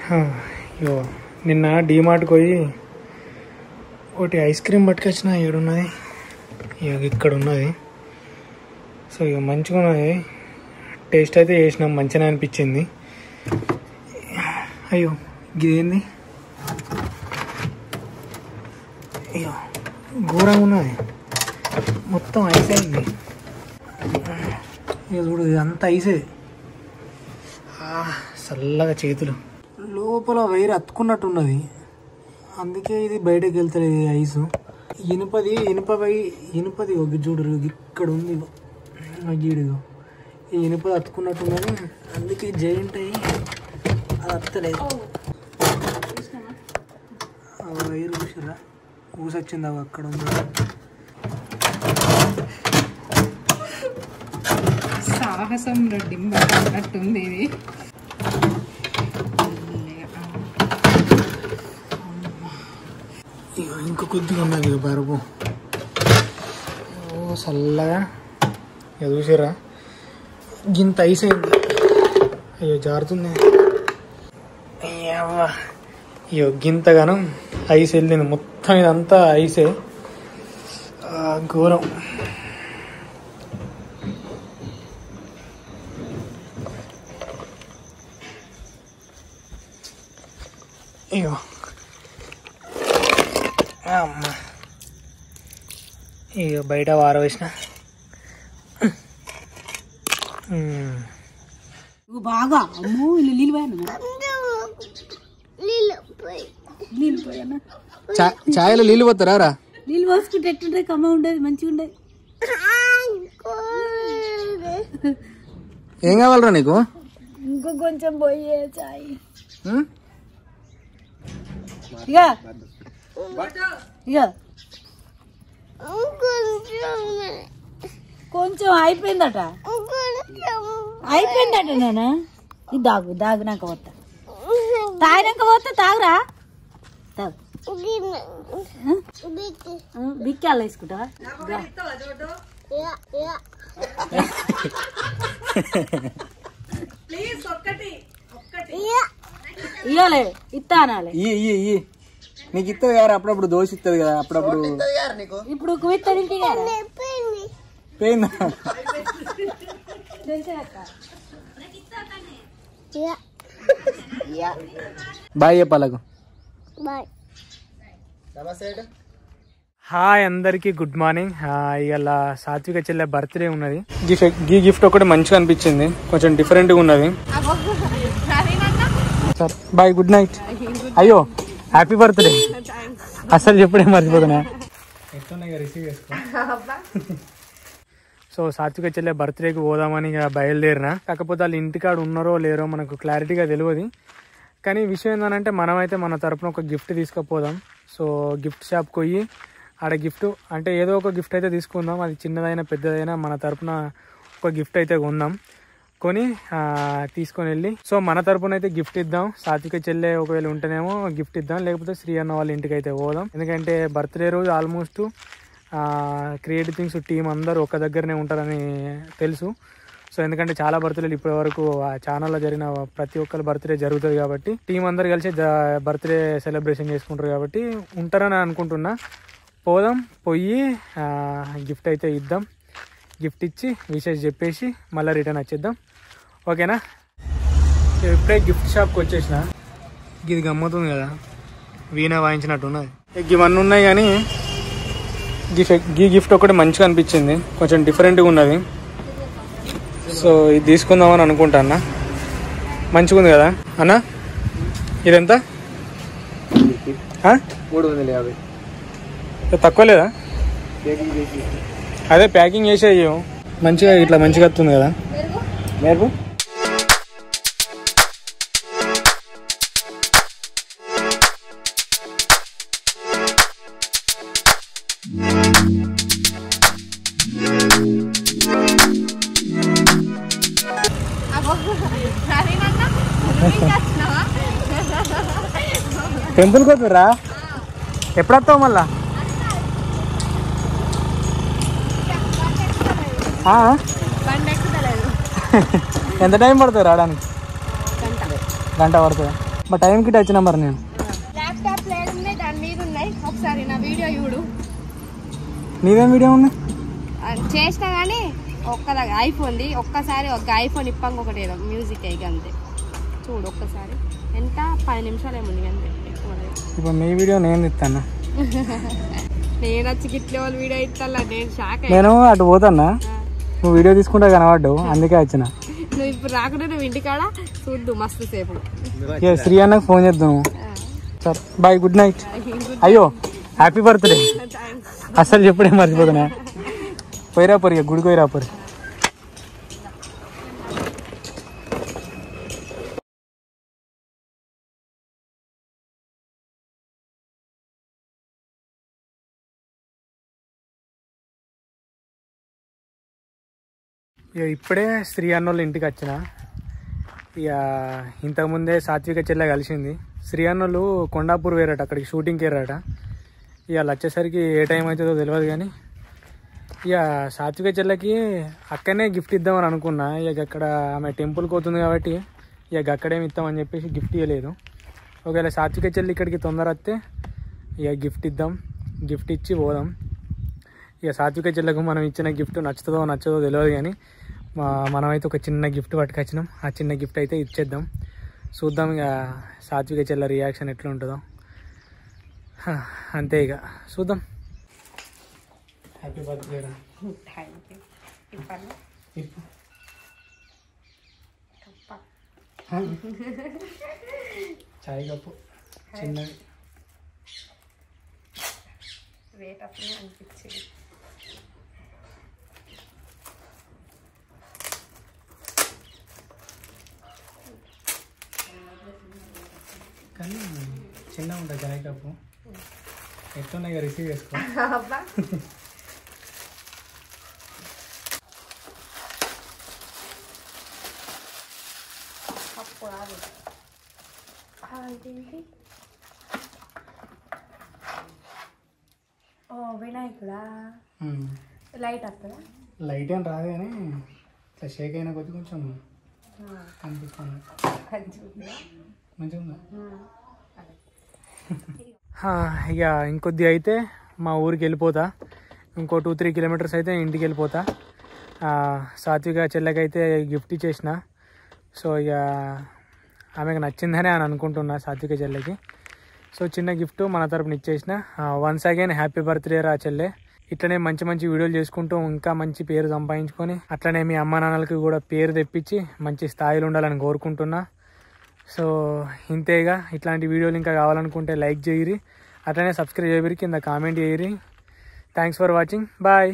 ఇగో నిన్న డీమార్ట్కి పోయి ఒకటి ఐస్ క్రీమ్ పట్టుకొచ్చిన. ఏడున్నది? ఇక ఇక్కడ ఉన్నది. సో ఇక మంచిగా ఉన్నది. టేస్ట్ అయితే చేసినాం, మంచిగా అనిపించింది. అయ్యో ఇదేంది? అయ్యో ఘోరంగా ఉన్నది, మొత్తం ఐస్ అయింది. ఇక చూడు ఇదంతా ఐసే. చల్లగా చేతులు లోపల వైర్ అతుకున్నట్టున్నది, అందుకే ఇది బయటకు వెళ్తలేదు ఐసు. ఇనుపది ఒక చూడు ఇక్కడ ఉంది గీడుగా. ఈ ఇనుపది అతుకున్నట్టున్నది, అందుకే జాయింట్ అయ్యి అది అత్తలేదు. వైర్ చూసారా ఊసొచ్చింది, అవి అక్కడ ఉంది. సాహసం రెడ్డింబట్టుంది ఇది. ఇక ఇంకో కొద్దిగా ఉన్నది ఇక బరువు. ఓ చల్లగా ఇక చూసారా గింత ఐస్ అయింది. అయ్యో జారుతుంది. అయ్యో గింతగానం ఐస్ వెళ్ళింది, మొత్తం ఇదంతా ఐసే. ఘోరం. అయ్యో అమ్మ, ఇక బయట వారవేసిన. బాగా అమ్మో నీళ్ళు ఛాయలో నీళ్ళు పోతారా? నీళ్ళు పోసుకుంటే ఎట్టుంటే కమ్మ ఉండేది, మంచిగా ఉండేది. ఏం కావాలరా నీకు? ఇంకో కొంచెం పోయే చాయ్. కొంచెం అయిపోయిందట నాన్న. ఇది దాగినాక పోతా, తాగినాక పోతా. తాగురా, తాగు. బిక్కాలు వేసుకుంటావా? ఇయ్యాలే ఇస్తా అనాలి. నీకు ఇస్తుంది కదా అప్పుడప్పుడు, దోశ ఇస్తుంది కదా అప్పుడప్పుడు. ఇప్పుడు కువిత్తది పోయిందా? బాయ్ చెప్పాలకు. హాయ్ అందరికి, గుడ్ మార్నింగ్. ఇవాళ సాత్విక చెల్లె బర్త్డే ఉన్నది. ఈ గిఫ్ట్ ఒకటి మంచిగా అనిపించింది, కొంచెం డిఫరెంట్గా ఉన్నది. Bye, good night. అయ్యో హ్యాపీ బర్త్డే. అసలు చెప్పుడే మర్చిపోతున్నా. రిసీవ్ చేసుకో. సో సాత్విక చెల్లె బర్త్డేకి పోదామని బయలుదేరిన. కాకపోతే వాళ్ళు ఇంటికాడ ఉన్నారో లేరో మనకు క్లారిటీగా తెలియదు. కానీ విషయం ఏంటంటే మనమైతే మన తరపున ఒక గిఫ్ట్ తీసుకుపోదాం. సో గిఫ్ట్ షాప్కి పోయి ఆడ గిఫ్ట్ అంటే ఏదో ఒక గిఫ్ట్ అయితే తీసుకుందాం. అది చిన్నదైనా పెద్దదైనా మన తరపున ఒక గిఫ్ట్ అయితే కొందాం, కొని తీసుకొని వెళ్ళి సో మన తరపున అయితే గిఫ్ట్ ఇద్దాం. సాత్విక చెల్లె ఒకవేళ ఉంటేనేమో గిఫ్ట్ ఇద్దాం, లేకపోతే శ్రీ అన్న వాళ్ళ ఇంటికి అయితే పోదాం. ఎందుకంటే బర్త్డే రోజు ఆల్మోస్ట్ క్రియేటివ్ థింగ్స్ టీం అందరూ ఒక దగ్గరనే ఉంటారని తెలుసు. సో ఎందుకంటే చాలా బర్త్డేలు ఇప్పటి వరకు ఆ ఛానల్లో జరిగిన ప్రతి ఒక్కరి బర్త్డే జరుగుతుంది కాబట్టి టీం అందరు కలిసి బర్త్డే సెలబ్రేషన్ చేసుకుంటారు కాబట్టి ఉంటారని అనుకుంటున్నా. పోదాం, పోయి గిఫ్ట్ అయితే ఇద్దాం. గిఫ్ట్ ఇచ్చి విషెస్ చెప్పేసి మళ్ళీ రిటర్న్ వచ్చేద్దాం. ఓకేనా? ఇప్పుడే గిఫ్ట్ షాప్కి వచ్చేసిన. ఇది గమ్మతుంది కదా, వీణ వాయించినట్టు ఉన్నది. ఇవన్నీ ఉన్నాయి కానీ ఈ గిఫ్ట్ ఒకటి మంచిగా అనిపించింది, కొంచెం డిఫరెంట్గా ఉన్నది. సో ఇది తీసుకుందామని అనుకుంటా. మంచిగా ఉంది కదా అన్న? ఇదెంత? 350. తక్కువ లేదా? అదే ప్యాకింగ్ చేసేయ్యో మంచిగా, ఇట్లా మంచిగా వస్తుంది కదా. మేరకు టెంపుల్కి వద్దురా, ఎప్పుడు వస్తావు మళ్ళా? ఎంత టైం పడుతుంది రావడానికి? గంట పడుతుంది. మా టైంకి వచ్చిన మరి నేను ల్యాప్టాప్ ఉన్నాయి దాని మీద ఉన్నాయి. ఒకసారి నా వీడియో చూడు. నీదేం వీడియో ఉంది చేసినా కానీ ఒక్కలాగా ఐఫోన్ది. ఒక్కసారి ఒక ఐఫోన్ ఇప్పంగా ఒకటి ఏదో మ్యూజిక్ అయ్యి అంతే. చూడు ఒక్కసారి. ఎంత 10 నిమిషాలు ఏముంది అంతే, ఎక్కువ లేదు. ఇప్పుడు మీ వీడియో నేను ఇస్తాను. నేను వచ్చి గిట్లే వాళ్ళు వీడియో ఇస్తా. నేను షాక్. నేను అటు పోతానా, నువ్వు వీడియో తీసుకుంటా కనబడ్డావు, అందుకే వచ్చిన. నువ్వు ఇప్పుడు రాకుండా నువ్వు ఇంటికాడ చూద్దు మస్తు సేపు. శ్రీ అన్నకు ఫోన్ చేద్దాము. సరే బాయ్, గుడ్ నైట్. అయ్యో హ్యాపీ బర్త్డే. అసలు చెప్పుడే మర్చిపోతున్నా. పోయిరా పొరి, గుడికి పోయిరా పొరి. ఇక ఇప్పుడే శ్రీ అన్నోళ్ళ ఇంటికి వచ్చిన. ఇక ఇంతకుముందే సాత్విక చెల్లె కలిసింది. శ్రీ అన్నోళ్ళు కొండాపూర్ వేరట, అక్కడికి షూటింగ్కి వేరట. ఇక వచ్చేసరికి ఏ టైం అవుతుందో తెలియదు కానీ ఇక సాత్విక చెల్లెకి అక్కడనే గిఫ్ట్ ఇద్దామని అనుకున్నా. ఇక అక్కడ ఆమె టెంపుల్కి పోతుంది కాబట్టి ఇక అక్కడేమి ఇస్తామని చెప్పేసి గిఫ్ట్ ఇవ్వలేదు. ఒకవేళ సాత్విక చెల్లి ఇక్కడికి తొందర వస్తే ఇక గిఫ్ట్ ఇద్దాం, గిఫ్ట్ ఇచ్చి పోదాం. ఇక సాత్విక చెల్లకు మనం ఇచ్చిన గిఫ్ట్ నచ్చుతుందో నచ్చదో తెలియదు కానీ మనమైతే ఒక చిన్న గిఫ్ట్ పట్టుకొచ్చినాం. ఆ చిన్న గిఫ్ట్ అయితే ఇచ్చేద్దాం, చూద్దాం ఇక సాత్విక చెల్ల రియాక్షన్ ఎట్లా ఉంటుందో. అంతే ఇక చూద్దాం. Happy birthday. చాయ్ కప్పు చిన్నది రేట్ అట్లనే అనిపించింది. కానీ చిన్న ఉంటుంది చాయ్ కప్పు. ఎట్లున్నాయి రిసీవ్ చేసుకో. ఇదేంటి? ఓ వినాయకుడా. లైట్ వస్తుందా? లైట్ ఏం రాదు కానీ ఇట్లా షేక్ అయినా కొద్ది కొంచెం కనిపిస్తుంది. మంచిగా ఉందా? ఇక ఇంకొద్ది అయితే మా ఊరికి వెళ్ళిపోతా. ఇంకో 2-3 కిలోమీటర్స్ అయితే ఇంటికి వెళ్ళిపోతా. సాత్విక చెల్లెకైతే గిఫ్ట్ ఇచ్చేసిన. సో ఇక ఆమెకు నచ్చిందని అని అనుకుంటున్నా సాత్విక చెల్లెకి. సో చిన్న గిఫ్ట్ మన తరపున ఇచ్చేసిన. వన్స్ అగైన్ హ్యాపీ బర్త్డే రా చెల్లె. ఇట్లనే మంచి మంచి వీడియోలు చేసుకుంటూ ఇంకా మంచి పేరు సంపాదించుకొని అట్లనే మీ అమ్మ నాన్నలకి కూడా పేరు తెప్పించి మంచి స్థాయిలో ఉండాలని కోరుకుంటున్నా. సో ఇంతేగా. ఇట్లాంటి వీడియోలు ఇంకా కావాలనుకుంటే లైక్ చేయరి, అట్లనే సబ్స్క్రైబ్ చేయరి, కింద కామెంట్ చేయరి. Thanks for watching. బాయ్.